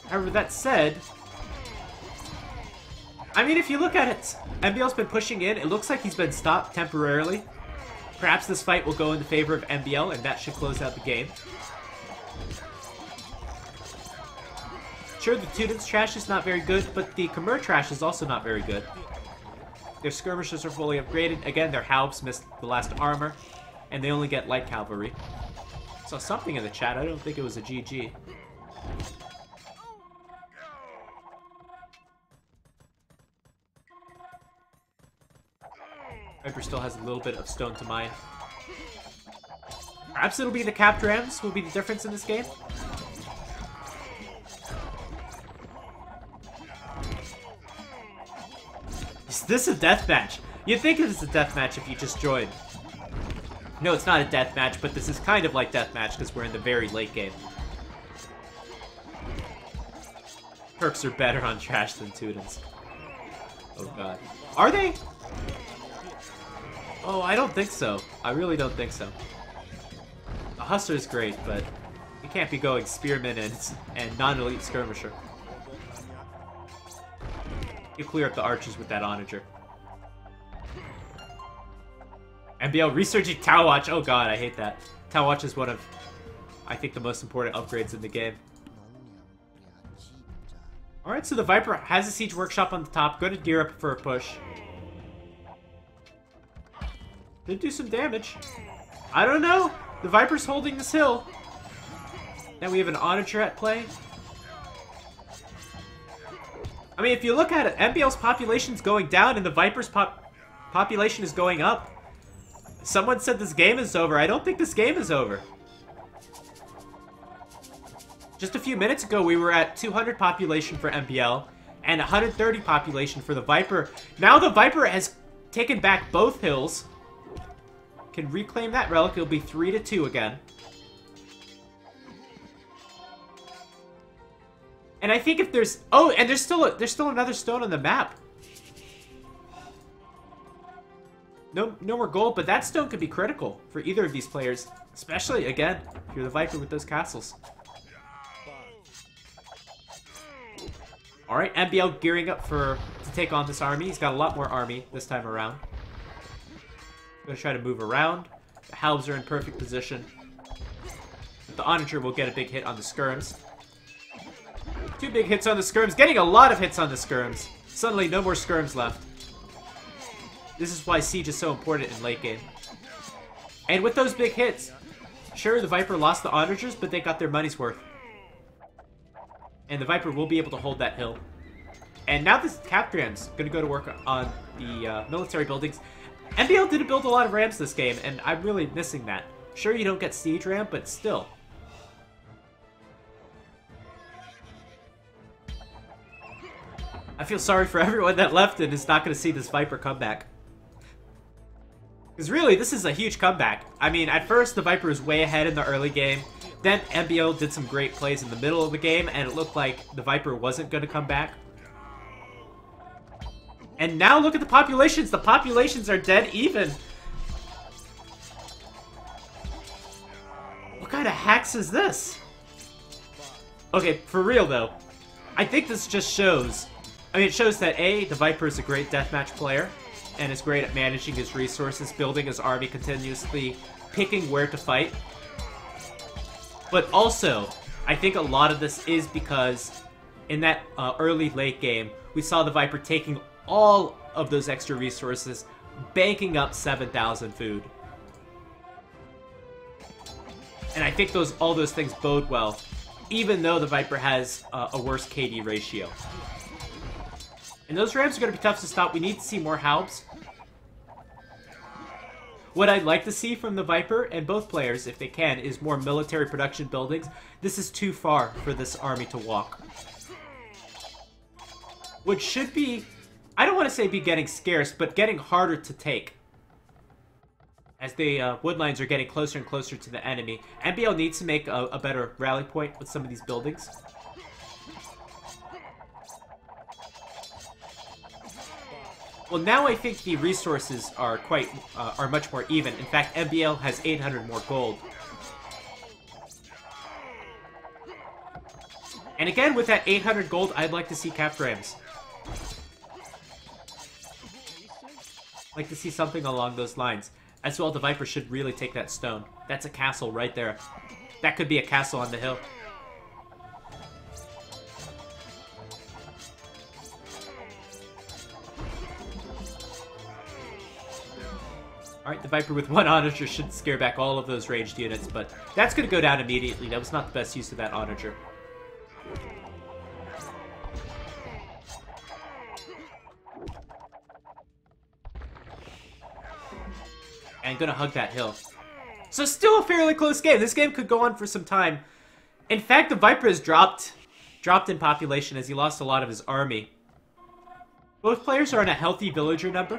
However, that said, I mean, if you look at it, MBL's been pushing in. It looks like he's been stopped temporarily. Perhaps this fight will go in the favor of MBL, and that should close out the game. Sure, the Teutons trash is not very good, but the Khmer trash is also not very good. Their skirmishes are fully upgraded. Again, their Halbs missed the last armor, and they only get light cavalry. Saw something in the chat. I don't think it was a GG. Viper still has a little bit of stone to mine. Perhaps it'll be the capped rams will be the difference in this game. Is this a deathmatch? You'd think it was a deathmatch if you just joined. No, it's not a deathmatch, but this is kind of like deathmatch because we're in the very late game. Turks are better on trash than Teutons. Oh god. Are they? Oh, I don't think so. I really don't think so. The Hussar is great, but you can't be going Spearman and non-elite Skirmisher. You clear up the archers with that Onager. MBL researching Tau Watch. Oh god, I hate that. Tau Watch is one of, I think, the most important upgrades in the game. Alright, so the Viper has a Siege Workshop on the top. Going to gear up for a push. Did do some damage. I don't know. The Viper's holding this hill. Now we have an Onager at play. I mean, if you look at it, MBL's population's going down and the Viper's population is going up. Someone said this game is over. I don't think this game is over. Just a few minutes ago, we were at 200 population for MBL and 130 population for the Viper. Now the Viper has taken back both hills. Can reclaim that relic. It'll be 3-2 again. And I think if there's... Oh, and there's still another stone on the map. No more gold, but that stone could be critical for either of these players. Especially, again, if you're the Viper with those castles. Alright, MBL gearing up to take on this army. He's got a lot more army this time around. Gonna try to move around. The halbs are in perfect position. The Onager will get a big hit on the skirms. 2 big hits on the skirms. Getting a lot of hits on the skirms. Suddenly, no more skirms left. This is why siege is so important in late game. And with those big hits, sure, the Viper lost the Onagers, but they got their money's worth. And the Viper will be able to hold that hill. And now this Capdram's going to go to work on the military buildings. MBL didn't build a lot of rams this game, and I'm really missing that. Sure, you don't get siege ram, but still. I feel sorry for everyone that left and is not going to see this Viper comeback. Because really, this is a huge comeback. I mean, at first, the Viper was way ahead in the early game. Then MBL did some great plays in the middle of the game, and it looked like the Viper wasn't going to come back. And now look at the populations. The populations are dead even. What kind of hacks is this? Okay, for real though. I think this just shows... I mean, it shows that A, the Viper is a great deathmatch player, and is great at managing his resources, building his army continuously, picking where to fight. But also, I think a lot of this is because in that early late game, we saw the Viper taking all of those extra resources, banking up 7,000 food. And I think all those things bode well, even though the Viper has a worse KD ratio. And those rams are going to be tough to stop. We need to see more halbs. What I'd like to see from the Viper, and both players, if they can, is more military production buildings. This is too far for this army to walk. Which should be, I don't want to say be getting scarce, but getting harder to take. As the wood lines are getting closer and closer to the enemy. MBL needs to make a better rally point with some of these buildings. Well, now I think the resources are are much more even. In fact, MBL has 800 more gold. And again, with that 800 gold, I'd like to see cap rams. Like to see something along those lines. As well, the Viper should really take that stone. That's a castle right there. That could be a castle on the hill. Alright, the Viper with 1 Onager should scare back all of those ranged units, but that's going to go down immediately. That was not the best use of that Onager. And going to hug that hill. So still a fairly close game. This game could go on for some time. In fact, the Viper has dropped in population as he lost a lot of his army. Both players are on a healthy villager number.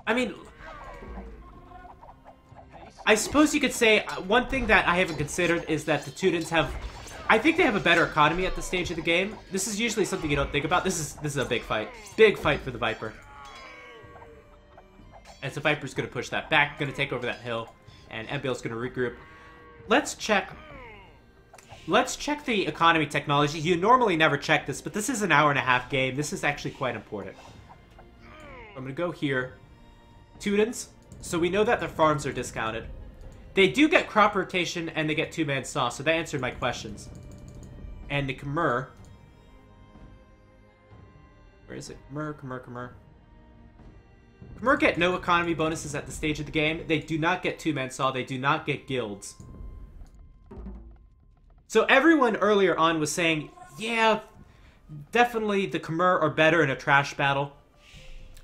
I mean, I suppose you could say one thing that I haven't considered is that the Teutons have, I think they have a better economy at this stage of the game. This is usually something you don't think about. This is a big fight for the Viper. As the Viper's going to push that back, going to take over that hill, and MBL's going to regroup. Let's check the economy technology. You normally never check this, but this is an hour-and-a-half game. This is actually quite important. I'm going to go here. Teutons, so we know that their farms are discounted. They do get crop rotation and they get 2-man saw, so that answered my questions. And the Khmer. Where is it? Khmer. Khmer get no economy bonuses at the stage of the game. They do not get 2-man saw. They do not get guilds. So everyone earlier on was saying, yeah, definitely the Khmer are better in a trash battle.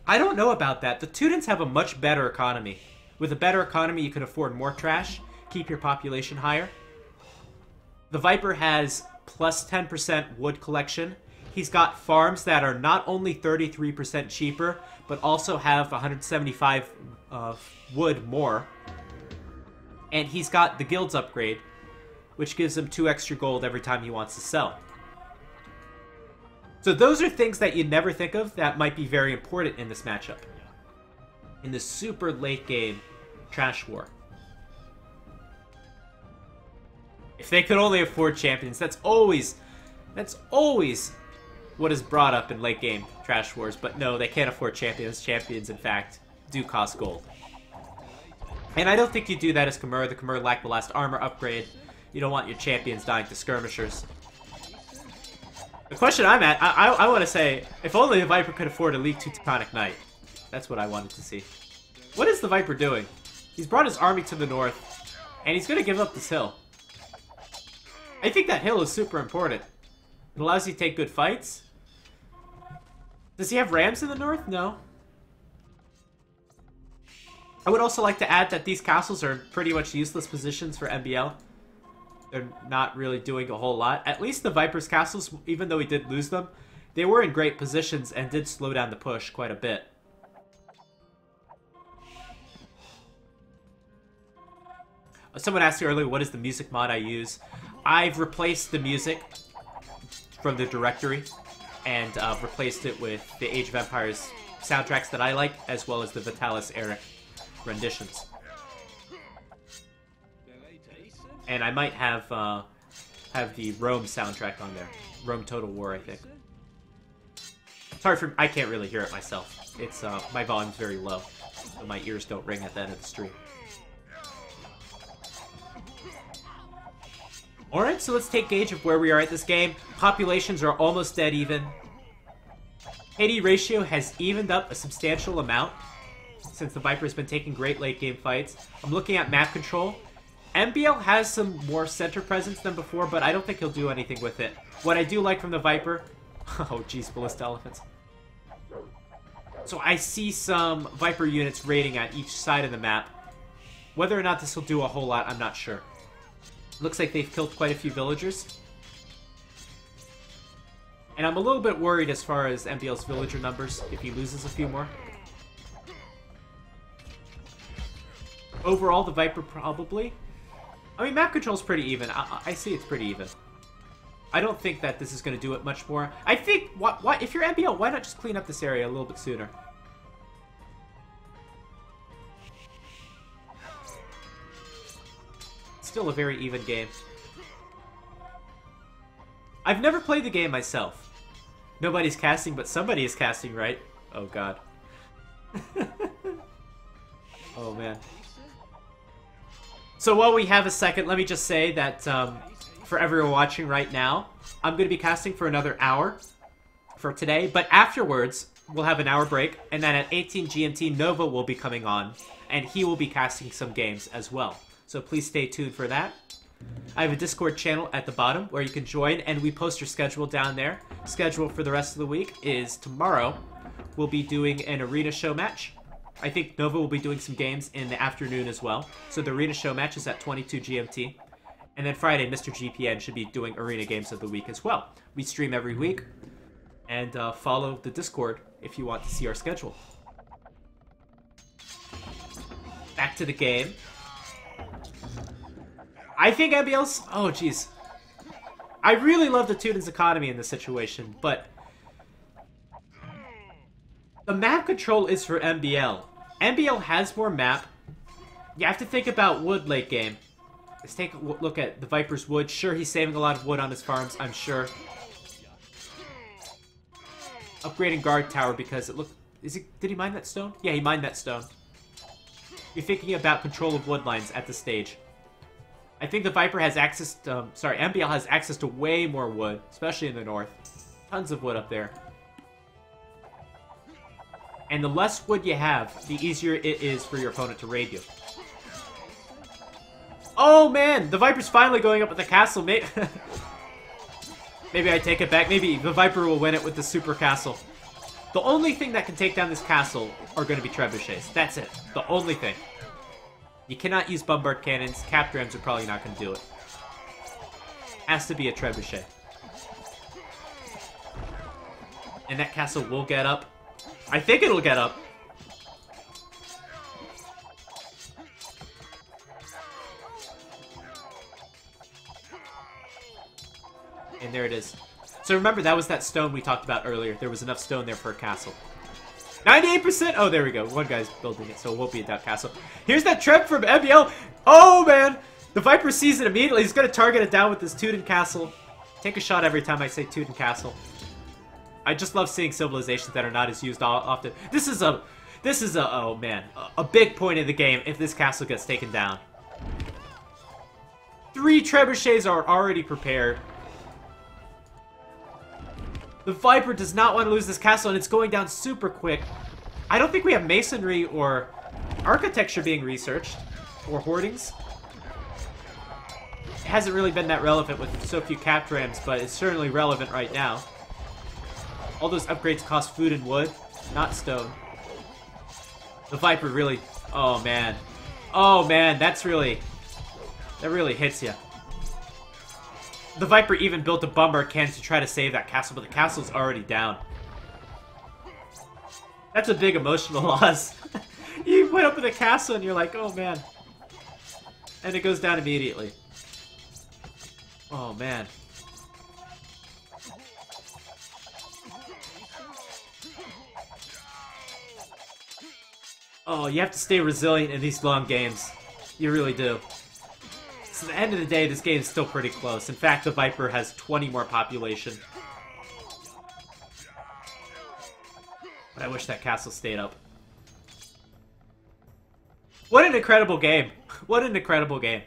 I don't know about that. The Teutons have a much better economy. With a better economy, you can afford more trash, keep your population higher. The Viper has plus 10% wood collection. He's got farms that are not only 33% cheaper, but also have 175 wood more. And he's got the guilds upgrade, which gives him 2 extra gold every time he wants to sell. So those are things that you'd never think of that might be very important in this matchup. In the super late game trash war. If they could only afford champions, that's always what is brought up in late game trash wars. But no, they can't afford champions. Champions, in fact, do cost gold. And I don't think you do that as Khmer. The Khmer lack the last armor upgrade. You don't want your champions dying to skirmishers. The question I'm at, I want to say, if only the Viper could afford a League 2 Teutonic Knight. That's what I wanted to see. What is the Viper doing? He's brought his army to the north, and he's going to give up this hill. I think that hill is super important. It allows you to take good fights. Does he have rams in the north? No. I would also like to add that these castles are pretty much useless positions for MBL. They're not really doing a whole lot. At least the Viper's castles, even though he did lose them, they were in great positions and did slow down the push quite a bit. Someone asked me earlier, what is the music mod I use? I've replaced the music from the directory and replaced it with the Age of Empires soundtracks that I like, as well as the Vitalis Eric renditions. And I might have the Rome soundtrack on there. Rome Total War, I think. It's hard for... I can't really hear it myself. It's my volume's very low, so my ears don't ring at the end of the stream. Alright, so let's take gauge of where we are at this game. Populations are almost dead even. KD ratio has evened up a substantial amount since the Viper has been taking great late game fights. I'm looking at map control. MBL has some more center presence than before, but I don't think he'll do anything with it. What I do like from the Viper... Oh, geez, Ballista Elephants. So I see some Viper units raiding at each side of the map. Whether or not this will do a whole lot, I'm not sure. Looks like they've killed quite a few villagers. And I'm a little bit worried as far as MBL's villager numbers, if he loses a few more. Overall, the Viper probably... I mean, map control's pretty even. I see it's pretty even. I don't think that this is going to do it much more. I think, if you're MBL, why not just clean up this area a little bit sooner? Still a very even game. I've never played the game myself. Nobody's casting, but somebody is casting, right? Oh, God. Oh, man. So while we have a second, let me just say that for everyone watching right now, I'm going to be casting for another hour for today. But afterwards, we'll have an hour break. And then at 18 GMT, Nova will be coming on. And he will be casting some games as well. So please stay tuned for that. I have a Discord channel at the bottom where you can join, and we post your schedule down there. Schedule for the rest of the week is tomorrow. We'll be doing an arena show match. I think Nova will be doing some games in the afternoon as well. So the arena show match is at 22 GMT. And then Friday, Mr. GPN should be doing arena games of the week as well. We stream every week. And follow the Discord if you want to see our schedule. Back to the game. I think MBL's... Oh, jeez. I really love the Teutons economy in this situation, but... the map control is for MBL. MBL has more map. You have to think about wood late game. Let's take a look at the Viper's wood. Sure, he's saving a lot of wood on his farms, I'm sure. Upgrading guard tower because it looked... Did he mine that stone? Yeah, he mined that stone. You're thinking about control of wood lines at this stage. I think the Viper has access to... MBL has access to way more wood, especially in the north. Tons of wood up there. And the less wood you have, the easier it is for your opponent to raid you. Oh man, the Viper's finally going up with the castle. Maybe, maybe I take it back. Maybe the Viper will win it with the super castle. The only thing that can take down this castle are going to be trebuchets. That's it. The only thing. You cannot use bombard cannons. Cap rams are probably not going to do it. Has to be a trebuchet. And that castle will get up. I think it'll get up. And there it is. So remember, that was that stone we talked about earlier. There was enough stone there for a castle. 98%! Oh, there we go. One guy's building it, so it won't be a duck castle. Here's that trap from MBL. Oh, man! The Viper sees it immediately. He's going to target it down with this Teuton castle. Take a shot every time I say Teuton castle. I just love seeing civilizations that are not as used often. This is a, oh man, a big point of the game if this castle gets taken down. 3 trebuchets are already prepared. The Viper does not want to lose this castle, and it's going down super quick. I don't think we have masonry or architecture being researched, or hoardings. It hasn't really been that relevant with so few cap rams, but it's certainly relevant right now. All those upgrades cost food and wood, not stone. The Viper really... Oh, man. Oh, man, that really hits you. The Viper even built a bombard cannon to try to save that castle, but the castle's already down. That's a big emotional loss. You went up with a castle and you're like, oh, man. And it goes down immediately. Oh, man. Oh, you have to stay resilient in these long games. You really do. So at the end of the day, this game is still pretty close. In fact, the Viper has 20 more population. But I wish that castle stayed up. What an incredible game. What an incredible game.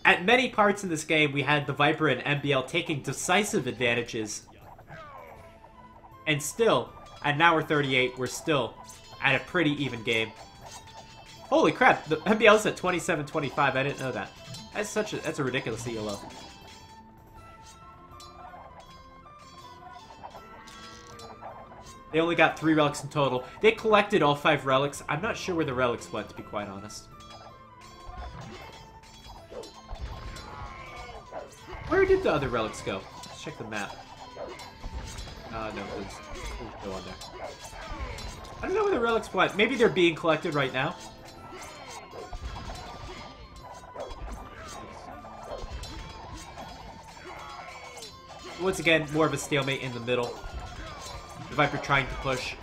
At many parts in this game, we had the Viper and MBL taking decisive advantages. And still, at an hour 38, we're still at a pretty even game. Holy crap, the MBL's at 27-25. I didn't know that. That's a ridiculously low. They only got 3 relics in total. They collected all 5 relics. I'm not sure where the relics went, to be quite honest. Where did the other relics go? Let's check the map. No, there's no on there. I don't know where the relics went. Maybe they're being collected right now. Once again, more of a stalemate in the middle. The Viper trying to push.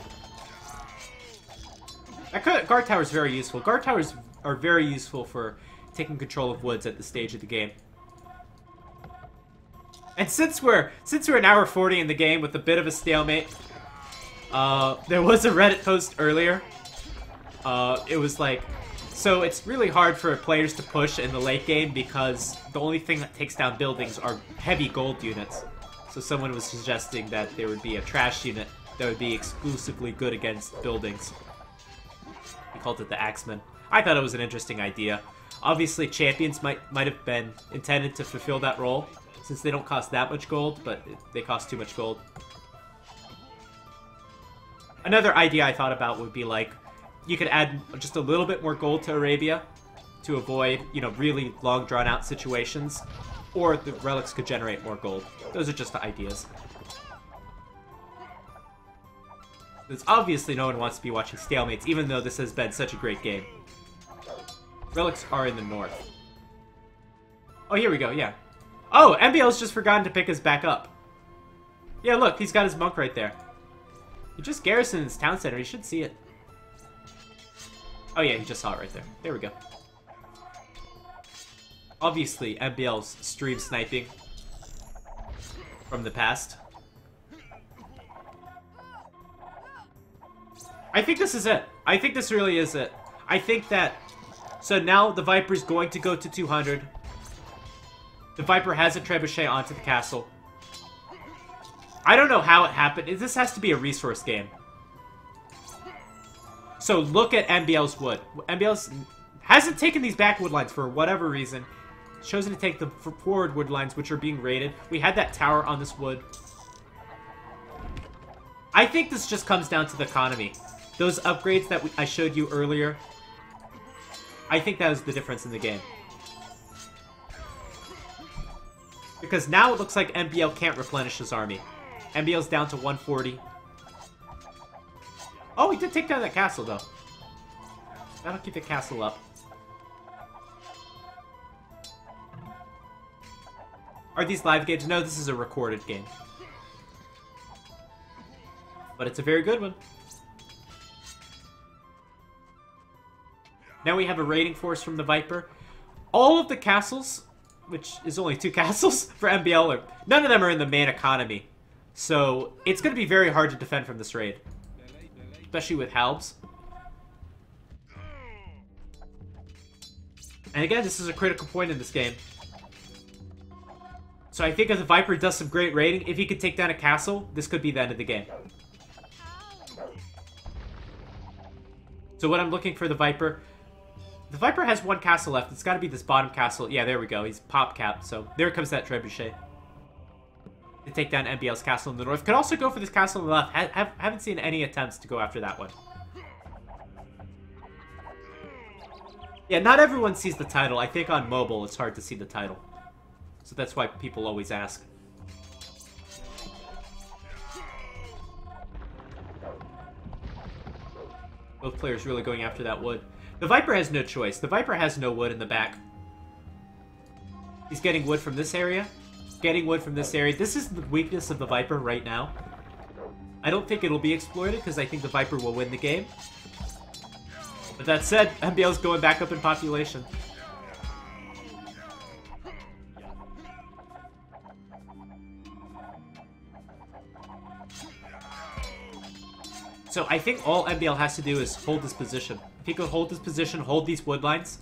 That guard tower is very useful. Guard towers are very useful for taking control of woods at this stage of the game. And since we're an hour 40 in the game with a bit of a stalemate, there was a Reddit post earlier. It was like, so it's really hard for players to push in the late game because the only thing that takes down buildings are heavy gold units. So someone was suggesting that there would be a trash unit that would be exclusively good against buildings. He called it the Axeman. I thought it was an interesting idea. Obviously, champions might have been intended to fulfill that role, since they don't cost that much gold, but they cost too much gold. Another idea I thought about would be like, you could add just a little bit more gold to Arabia to avoid, you know, really long drawn-out situations. Or the relics could generate more gold. Those are just the ideas. Because obviously no one wants to be watching stalemates, even though this has been such a great game. Relics are in the north. Oh, here we go, yeah. Oh, MBL's just forgotten to pick us back up. Yeah, look, he's got his monk right there. He just garrisoned his town center. He should see it. Oh yeah, he just saw it right there. There we go. Obviously, MBL's stream sniping from the past. I think this is it. I think this really is it. I think that... So now the Viper's going to go to 200. The Viper has a trebuchet onto the castle. I don't know how it happened. This has to be a resource game. So look at MBL's wood. MBL's Hasn't taken these back wood lines for whatever reason. Chosen to take the forward wood lines, which are being raided. We had that tower on this wood. I think this just comes down to the economy. Those upgrades that I showed you earlier, I think that was the difference in the game. Because now it looks like MBL can't replenish his army. MBL's down to 140. Oh, he did take down that castle, though. That'll keep the castle up. Are these live games? No, this is a recorded game. But it's a very good one. Now we have a raiding force from the Viper. All of the castles, which is only 2 castles for MBL, none of them are in the main economy. So it's going to be very hard to defend from this raid. Especially with halbs. And again, this is a critical point in this game. So I think if the Viper does some great raiding, if he could take down a castle, this could be the end of the game. So what I'm looking for the Viper has 1 castle left. It's got to be this bottom castle. Yeah, there we go. He's pop capped. So there comes that trebuchet to take down MBL's castle in the north. Could also go for this castle on the left. Haven't seen any attempts to go after that one. Yeah, not everyone sees the title. I think on mobile it's hard to see the title. So that's why people always ask. Both players really going after that wood. The Viper has no choice. The Viper has no wood in the back. He's getting wood from this area. Getting wood from this area. This is the weakness of the Viper right now. I don't think it'll be exploited because I think the Viper will win the game. But that said, MBL's going back up in population. So I think all MBL has to do is hold this position. If he could hold this position, hold these wood lines,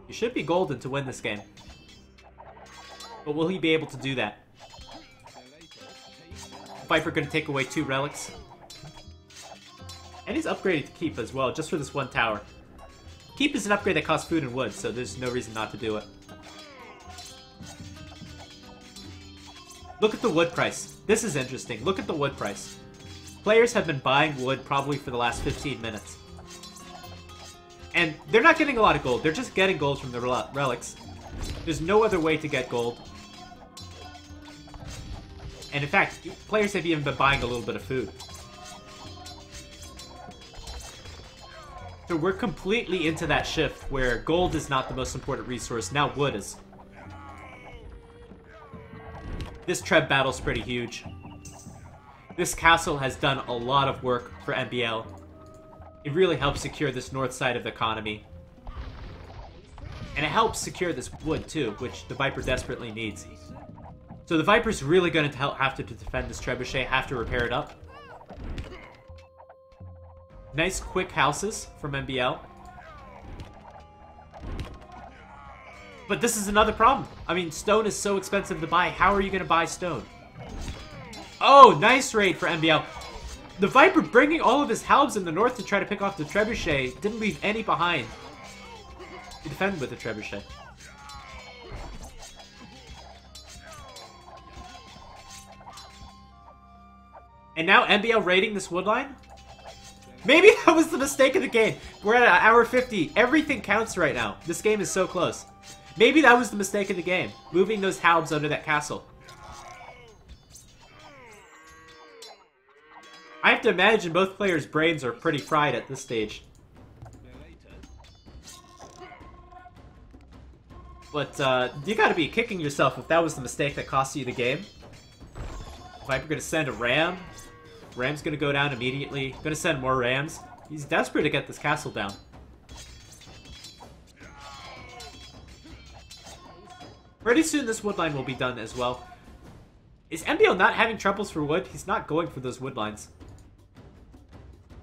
he should be golden to win this game. But will he be able to do that? Viper going to take away 2 relics. And he's upgraded to keep as well, just for this 1 tower. Keep is an upgrade that costs food and wood, so there's no reason not to do it. Look at the wood price. This is interesting. Look at the wood price. Players have been buying wood probably for the last 15 minutes. And they're not getting a lot of gold. They're just getting gold from the relics. There's no other way to get gold. And in fact, players have even been buying a little bit of food. So we're completely into that shift where gold is not the most important resource. Now wood is. This Treb battle's pretty huge. This castle has done a lot of work for MBL. It really helps secure this north side of the economy. And it helps secure this wood too, which the Viper desperately needs. So the Viper's really going to have to defend this trebuchet, have to repair it up. Nice quick houses from MBL. But this is another problem. I mean, stone is so expensive to buy. How are you going to buy stone? Oh, nice raid for MBL. The Viper bringing all of his halbs in the north to try to pick off the trebuchet. Didn't leave any behind to defend with the trebuchet. And now MBL raiding this wood line? Maybe that was the mistake of the game. We're at hour 50. Everything counts right now. This game is so close. Maybe that was the mistake of the game. Moving those halbs under that castle. I have to imagine both players' brains are pretty fried at this stage. But you gotta be kicking yourself if that was the mistake that cost you the game. Viper gonna send a ram. Ram's gonna go down immediately. Gonna send more rams. He's desperate to get this castle down. Pretty soon this wood line will be done as well. Is MBL not having troubles for wood? He's not going for those wood lines.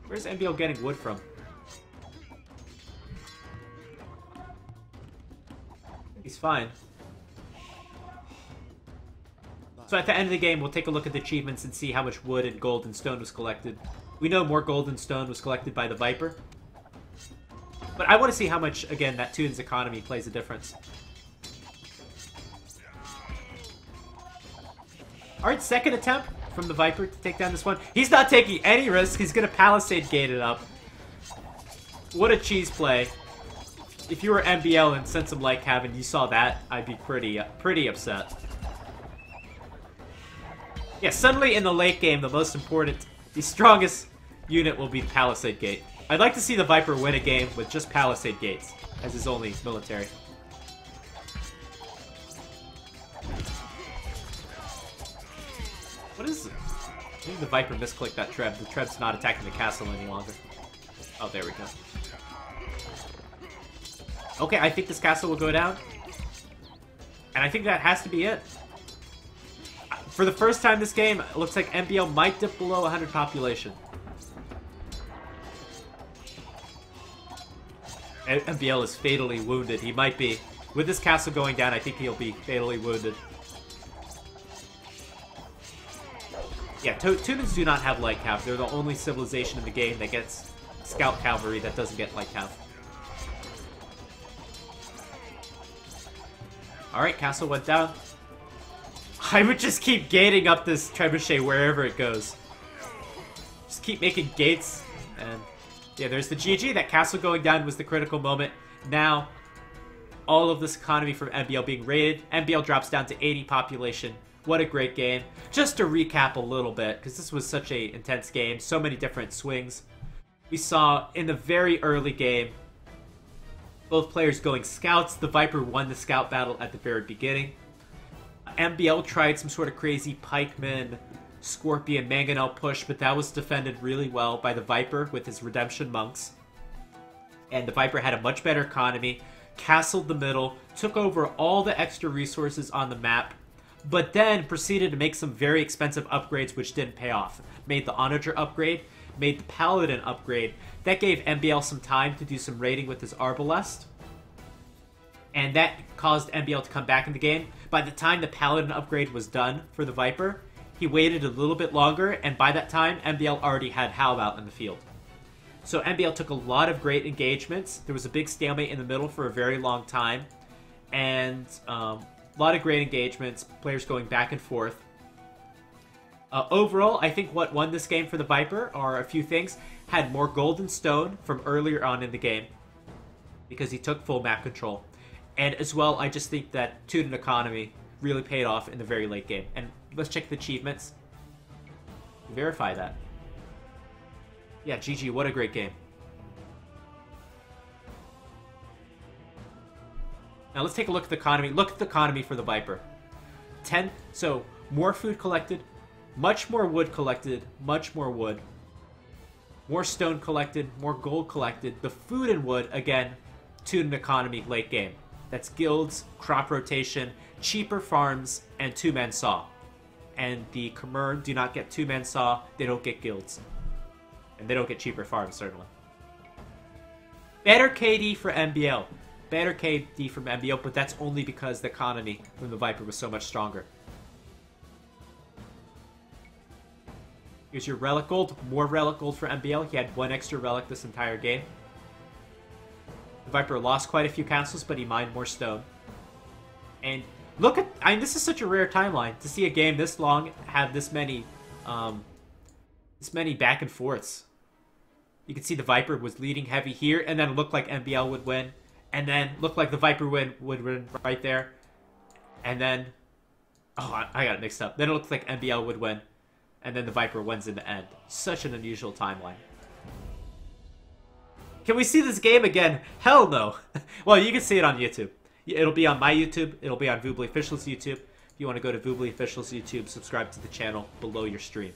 Where's MBL getting wood from? He's fine. So at the end of the game, we'll take a look at the achievements and see how much wood and gold and stone was collected. We know more gold and stone was collected by the Viper. But I want to see how much, again, that Teutons economy plays a difference. Alright, second attempt from the Viper to take down this one. He's not taking any risk. He's going to Palisade Gate it up. What a cheese play. If you were MBL and sent some light cav and you saw that, I'd be pretty upset. Yeah, suddenly in the late game, the most important, the strongest unit will be the Palisade Gate. I'd like to see the Viper win a game with just Palisade Gates as his only military. What is it? I think the Viper misclicked that Treb. The Treb's not attacking the castle any longer. Oh, there we go. Okay, I think this castle will go down. And I think that has to be it. For the first time this game, it looks like MBL might dip below 100 population. MBL is fatally wounded. He might be. With this castle going down, I think he'll be fatally wounded. Yeah, Teutons do not have light cav. They're the only civilization in the game that gets scout cavalry that doesn't get light cav. Alright, castle went down. I would just keep gating up this trebuchet wherever it goes. Just keep making gates. And yeah, there's the GG. That castle going down was the critical moment. Now, all of this economy from MBL being raided. MBL drops down to 80 population. What a great game. Just to recap a little bit, because this was such an intense game. So many different swings. We saw in the very early game, both players going scouts. The Viper won the scout battle at the very beginning. MBL tried some sort of crazy pikeman, scorpion, mangonel push, but that was defended really well by the Viper with his redemption monks. And the Viper had a much better economy, castled the middle, took over all the extra resources on the map, but then proceeded to make some very expensive upgrades which didn't pay off. Made the Onager upgrade, made the Paladin upgrade. That gave MBL some time to do some raiding with his Arbalest. And that caused MBL to come back in the game. By the time the Paladin upgrade was done for the Viper, he waited a little bit longer, and by that time, MBL already had Halv out in the field. So MBL took a lot of great engagements. There was a big stalemate in the middle for a very long time. And a lot of great engagements, players going back and forth. Overall, I think what won this game for the Viper are a few things. Had more golden stone from earlier on in the game, because he took full map control. And as well, I just think that Teuton economy really paid off in the very late game. And let's check the achievements. Verify that. Yeah, GG, what a great game. Now let's take a look at the economy. Look at the economy for the Viper. So, more food collected, much more wood collected, much more wood. More stone collected, more gold collected. The food and wood, again, Teuton economy late game. That's guilds, crop rotation, cheaper farms, and two-man saw. And the Khmer do not get two-man saw, they don't get guilds. And they don't get cheaper farms, certainly. Better KD for MBL. Better KD from MBL, but that's only because the economy from the Viper was so much stronger. Here's your relic gold. More relic gold for MBL. He had one extra relic this entire game. The Viper lost quite a few castles, but he mined more stone. And look at... I mean, this is such a rare timeline to see a game this long have this many back and forths. You can see the Viper was leading heavy here, and then it looked like MBL would win. And then looked like the Viper would win right there. And then... Oh, I got it mixed up. Then it looked like MBL would win. And then the Viper wins in the end. Such an unusual timeline. Can we see this game again? Hell no. Well, you can see it on YouTube. It'll be on my YouTube. It'll be on Voobly Official's YouTube. If you want to go to Voobly Official's YouTube, subscribe to the channel below your stream.